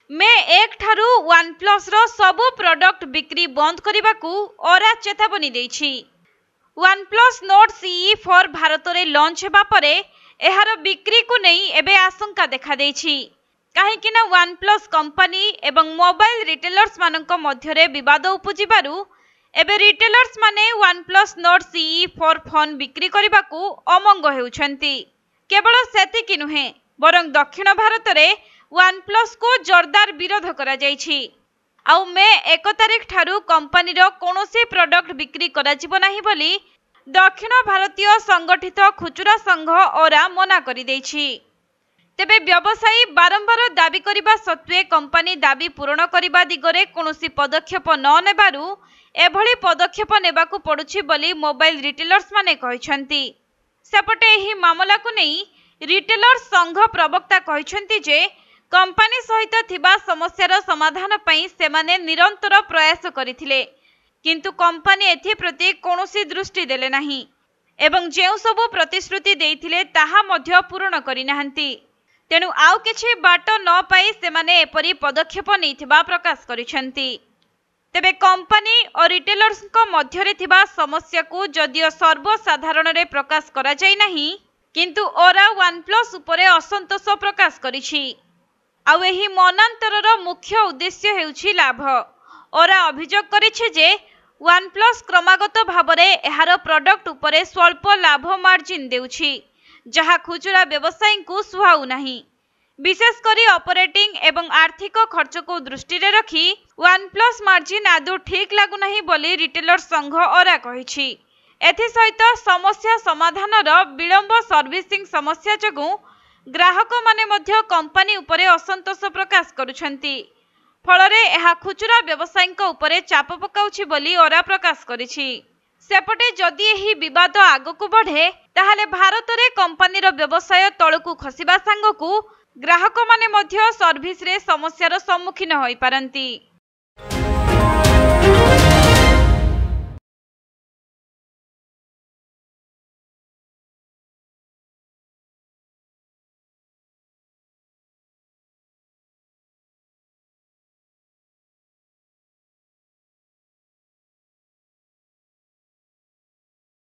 मे 1 ठारू OnePlus रो सबु product बिक्री बंद करने को ओरा चेतावनी देछि। OnePlus Nord CE 4 भारत में लॉन्च हेबा परे एहार बिक्री को नहीं एबे आशंका देखा देछि। काहेकि ना OnePlus कंपनी एवं मोबाइल रिटेलर्स मानक मध्यरे विवाद उपजिबारु एबे रिटेलर्स माने OnePlus Nord CE 4 फोन बिक्री करने को अमंग हेउछंती। केवल सेतिकी नुहे बरं दक्षिण भारत में OnePlus को जोरदार विरोध करा जायछि। आउ मे 1 तारिख ठारू कंपनी रो कोनोसी प्रोडक्ट बिक्री करा जिवो नाही बोली दक्षिण भारतीय संगठित खुचुरा संघ ओरा मना करि दैछि। तेबे व्यवसायी बारंबार दाबी करिबा सत्वे कंपनी दाबी पूरण करिबा दिगरे कोनोसी पदक्षेप न नेबारु एभली पदक्षेप नेबाकू पडुछि बोली मोबाइल रिटेलर्स माने कहिसंती। सेपटे एही मामला को नै रिटेलर्स संघ प्रवक्ता कहिसंती जे कंपनी सहित थिबा समस्यार समाधान पई सेमाने निरंतर प्रयास करिथिले किंतु कंपनी एथि प्रति कोनोसी दृष्टि देले नाही एवं जेउ सबु प्रतिश्रुति देइथिले ताहा मध्य पूर्ण करि नाहंती। तेनु आउ किछि बाट न पाई सेमाने एपरि पदक्षेप नैथिबा प्रकाश करिसंती। तेबे कंपनी और रिटेलर्स को मध्यरे थिबा समस्या को जदियो सर्वसाधारण रे प्रकाश करा जाय नाही किंतु ओरा OnePlus उपरे असंतोष प्रकाश करिछि। आउ एही मनांतरर मुख्य उद्देश्य हेउछि लाभ। ओरा अभियोग करिछि जे OnePlus क्रमागत भाबरे एहार प्रोडक्ट उपरे स्वल्प लाभ मार्जिन देउछि जहा खुचुरा व्यवसायी को सुहाउ नाही। विशेष करी ऑपरेटिंग एवं आर्थिक खर्च को दृष्टि रे रखी OnePlus मार्जिन आदौ ठीक लागु नाही बोली रिटेलर संघ ओरा कहिछि। एथि सहित समस्या समाधान रो विलंब सर्विसिंग समस्या जगु ग्राहक माने मध्य कंपनी उपरे असंतोष प्रकाश करुछंती। फलरे एहा खुचुरा व्यवसायी उपरे चाप पकाउछि बोली ओरा प्रकाश करिछि। सेपटे जदि एही विवाद आगकू बढ़े ताहाले भारत रे कंपनी रो व्यवसाय तळकू खसिबा सांगकू ग्राहक माने मध्य सर्विस रे समस्यार सम्मुखीन होई पारंती।